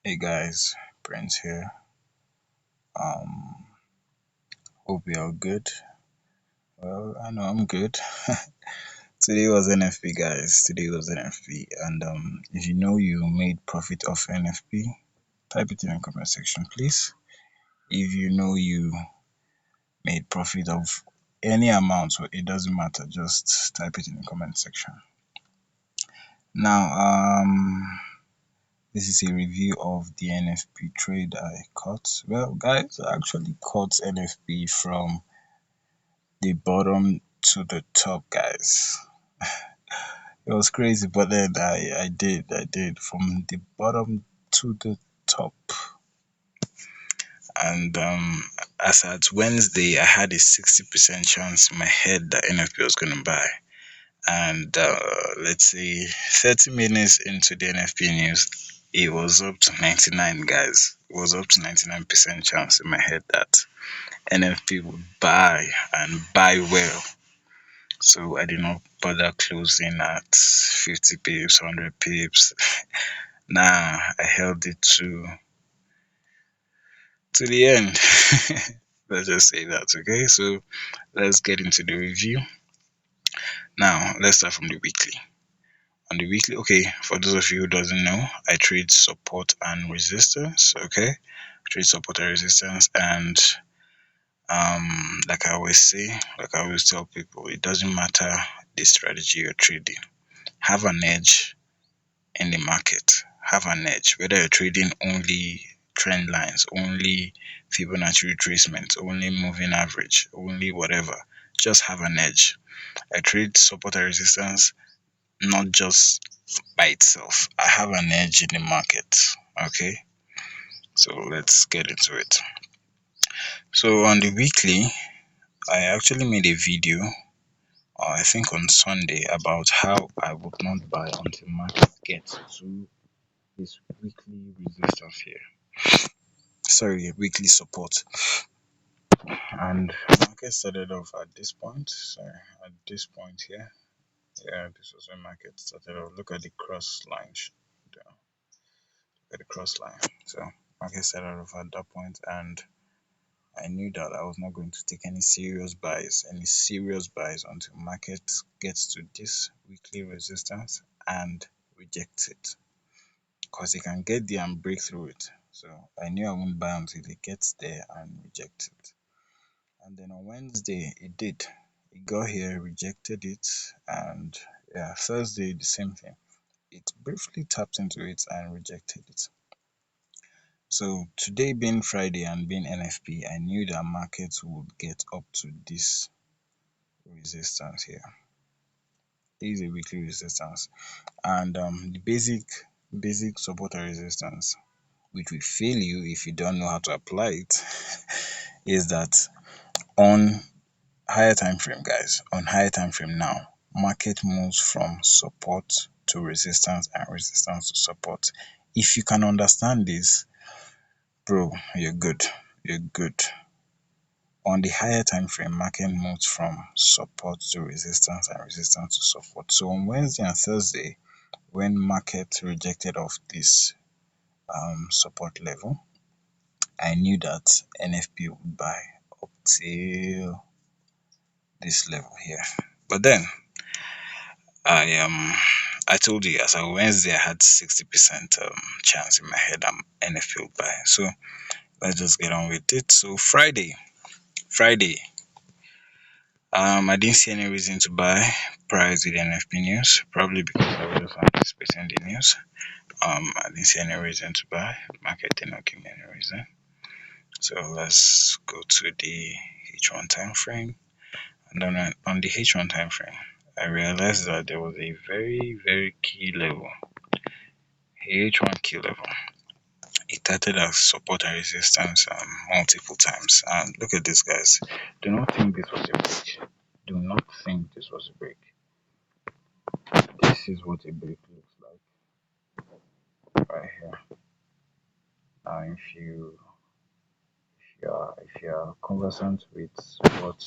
Hey guys, Prince here. Um, Hope you're good. Well, I know I'm good. Today was NFP, guys. Today was NFP, and if you know you made profit off NFP, type it in the comment section, please. If you know you made profit of any amount, so it doesn't matter, just type it in the comment section. Now, this is a review of the NFP trade I caught. Well, guys, I actually caught NFP from the bottom to the top, guys. It was crazy, but then I did from the bottom to the top. And as at Wednesday, I had a 60% chance in my head that NFP was going to buy. And let's say 30 minutes into the NFP news, it was up to 99, guys. It was up to 99% chance in my head that NFP would buy and buy well. So I did not bother closing at 50 pips, 100 pips. Nah, I held it to the end. Let's just say that, okay? So let's get into the review. Now, let's start from the weekly. On the weekly, okay, for those of you who doesn't know, I trade support and resistance, okay? I trade support and resistance, and like I always say, like I always tell people, it doesn't matter the strategy you're trading. Have an edge in the market. Have an edge, whether you're trading only trend lines, only Fibonacci retracement, only moving average, only whatever. Just have an edge. I trade support and resistance not just by itself. I have an edge in the market. Okay, so let's get into it. So on the weekly, I actually made a video, I think on Sunday, about how I would not buy until market gets to this weekly resistance here. Sorry, weekly support. And market started off at this point. Sorry, at this point here. Yeah, this was when market started off. Look at the cross line. Look at the cross line. So market started off at that point, and I knew that I was not going to take any serious buys until market gets to this weekly resistance and rejects it. Because it can get there and break through it. So I knew I wouldn't buy until it gets there and reject it. And then on Wednesday, it did. It got here, rejected it, and yeah, Thursday, the same thing. It briefly tapped into it and rejected it. So today being Friday and being NFP, I knew that markets would get up to this resistance here. This is a weekly resistance, and the basic support and resistance, which will fail you if you don't know how to apply it, is that on higher time frame, guys, on higher time frame now, market moves from support to resistance and resistance to support. If you can understand this, bro, you're good. You're good. On the higher time frame, market moves from support to resistance and resistance to support. So on Wednesday and Thursday, when market rejected off this support level, I knew that NFP would buy up till this level here. But then I told you guys on Wednesday I had 60% chance in my head I'm NFP would buy. So let's just get on with it. So Friday, I didn't see any reason to buy prior to the NFP news, probably because I was just anticipating the news. I didn't see any reason to buy. Market did not give me any reason. So let's go to the H1 time frame. And then on the H1 time frame, I realized that there was a very, very key level. H1 key level. It started as support and resistance multiple times. And look at this, guys. Do not think this was a break. Do not think this was a break. This is what a break looks like right here. Now, if you're conversant with what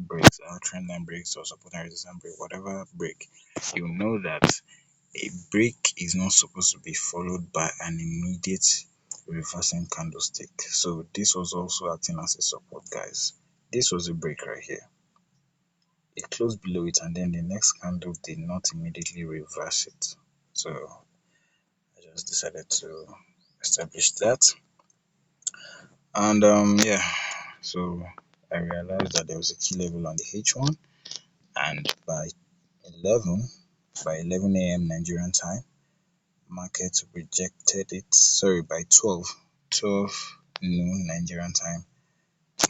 breaks are, trend line breaks or support and resistance break, whatever break, you know that a break is not supposed to be followed by an immediate reversing candlestick. So this was also acting as a support, guys. This was a break right here. It closed below it, and then the next candle did not immediately reverse it. So I just decided to establish that. And yeah, so I realized that there was a key level on the H1, and 11 by 11 a.m. Nigerian time, market rejected it. Sorry, by 12 noon Nigerian time,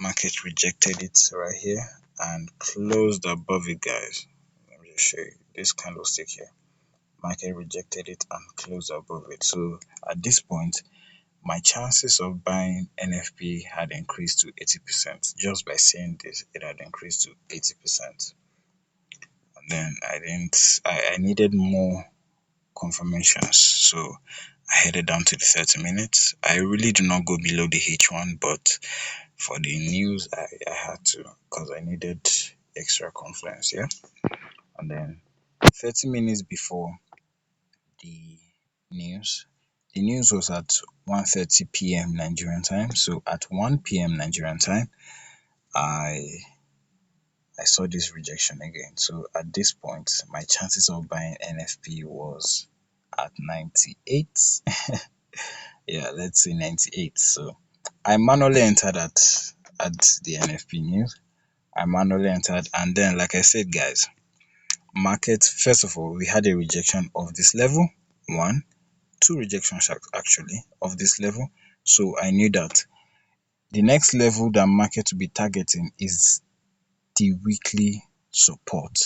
market rejected it right here and closed above it, guys. Let me just show you this candlestick here. Market rejected it and closed above it. So at this point, my chances of buying NFP had increased to 80%. Just by saying this, it had increased to 80%. And then I needed more confirmations. So I headed down to the 30 minutes. I really do not go below the H1, but for the news, I had to, because I needed extra confidence. Yeah. And then 30 minutes before the news, the news was at 1:30 p.m. Nigerian time. So at 1 p.m. Nigerian time, I I saw this rejection again. So at this point, my chances of buying NFP was at 98. Yeah, let's say 98. So I manually entered at the NFP news. I manually entered, and then, like I said, guys, market, first of all, we had a rejection of this level. One, two rejections actually of this level. So I knew that the next level that market will be targeting is the weekly support.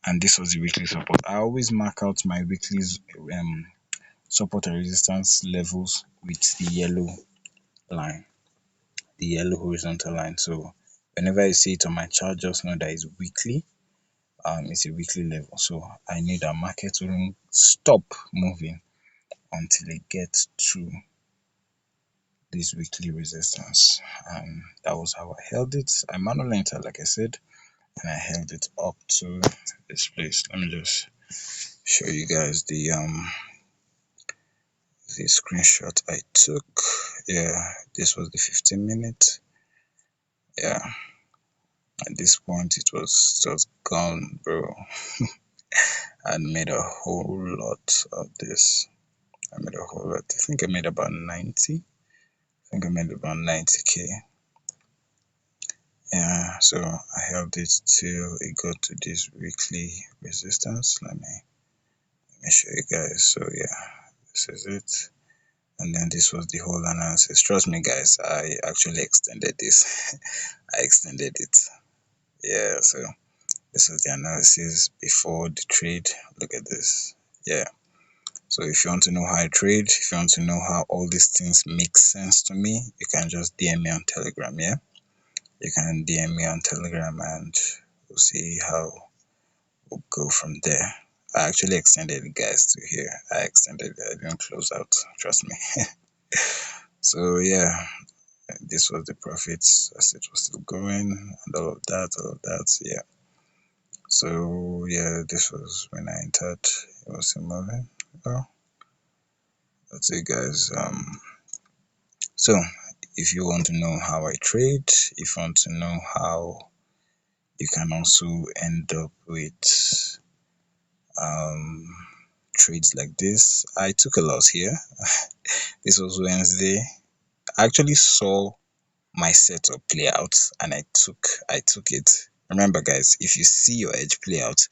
And this was the weekly support. I always mark out my weekly um, support and resistance levels with the yellow line, the yellow horizontal line. So whenever I see it on my chart, just know that it's weekly. It's a weekly level. So I knew that market wouldn't stop moving until it gets to this weekly resistance. And that was how I held it. I manually entered, like I said, and I held it up to this place. Let me just show you guys the screenshot I took. Yeah, this was the 15 minute. Yeah, at this point it was just gone, bro. I made a whole lot of this. I made a whole lot. I think I made about 90. I think I made about 90K. Yeah, so I held it till it got to this weekly resistance. Let me show you guys. So yeah, this is it. And then this was the whole analysis. Trust me, guys, I actually extended this. I extended it. Yeah, so this was the analysis before the trade. Look at this. Yeah. So if you want to know how I trade, if you want to know how all these things make sense to me, you can just DM me on Telegram. Yeah. You can DM me on Telegram and we'll see how we'll go from there. I actually extended it, guys, to here. I extended it. I didn't close out. Trust me. So yeah, this was the profits as it was still going and all of that, all of that. Yeah. So yeah, this was when I entered. It was still moving. Well, that's it, guys. So if you want to know how I trade, if you want to know how you can also end up with um trades like this, I took a loss here. This was Wednesday. I actually saw my setup play out and I took it. Remember, guys, if you see your edge play out,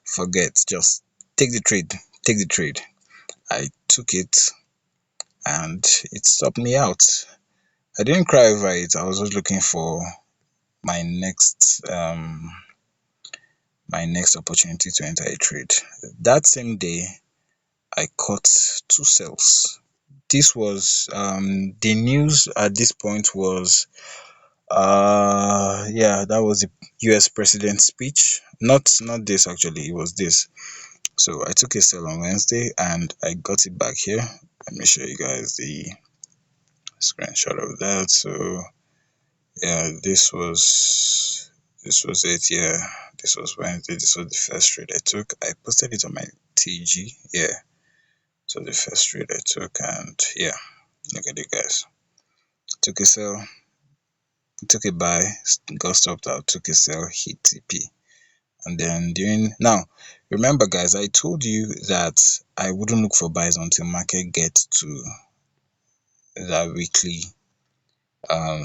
forget, just take the trade. Take the trade. I took it and it stopped me out. I didn't cry over it. I was just looking for my next opportunity to enter a trade. That same day I caught two sales. This was the news at this point was yeah, that was the US president's speech. Not this actually, it was this. So I took a sell on Wednesday and I got it back here. Let me show you guys the screenshot of that. So yeah, this was it. Yeah, this was Wednesday. This was the first trade I took. I posted it on my TG. Yeah, so the first trade I took, and yeah, Look at it, guys. Took a sell, took a buy, got stopped out, took a sell, hit TP. And then during now, remember guys, I told you that I wouldn't look for buys until market gets to that weekly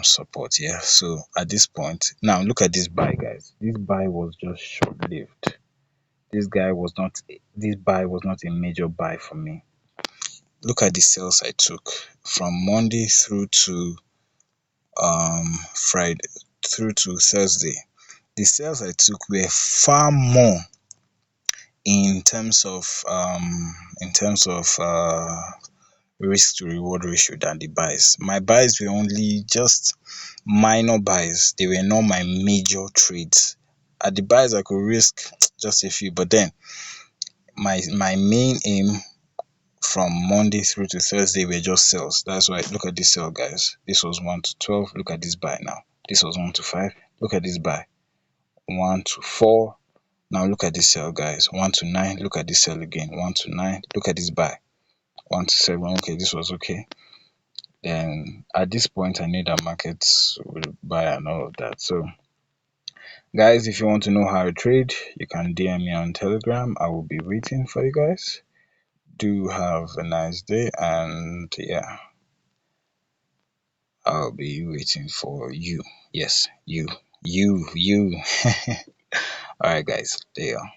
support. Yeah. So at this point, now look at this buy, guys. This buy was just short lived. This buy was not a major buy for me. Look at the sales I took from Monday through to Friday through to Thursday. The sales I took were far more in terms of risk to reward ratio than the buys. My buys were only just minor buys. They were not my major trades. At the buys I could risk just a few, but then my main aim from Monday through to Thursday were just sales. That's why look at this sell, guys. This was 1 to 12. Look at this buy now. This was 1 to 5. Look at this buy. 1 to 4. Now look at this sell, guys. 1 to 9. Look at this sell again. 1 to 9. Look at this buy. 1 to 7. Okay, this was okay. Then at this point, I knew that markets will buy and all of that. So, guys, if you want to know how to trade, you can DM me on Telegram. I will be waiting for you guys. Do have a nice day, and yeah, I'll be waiting for you. Yes, you. All right, guys. There you are.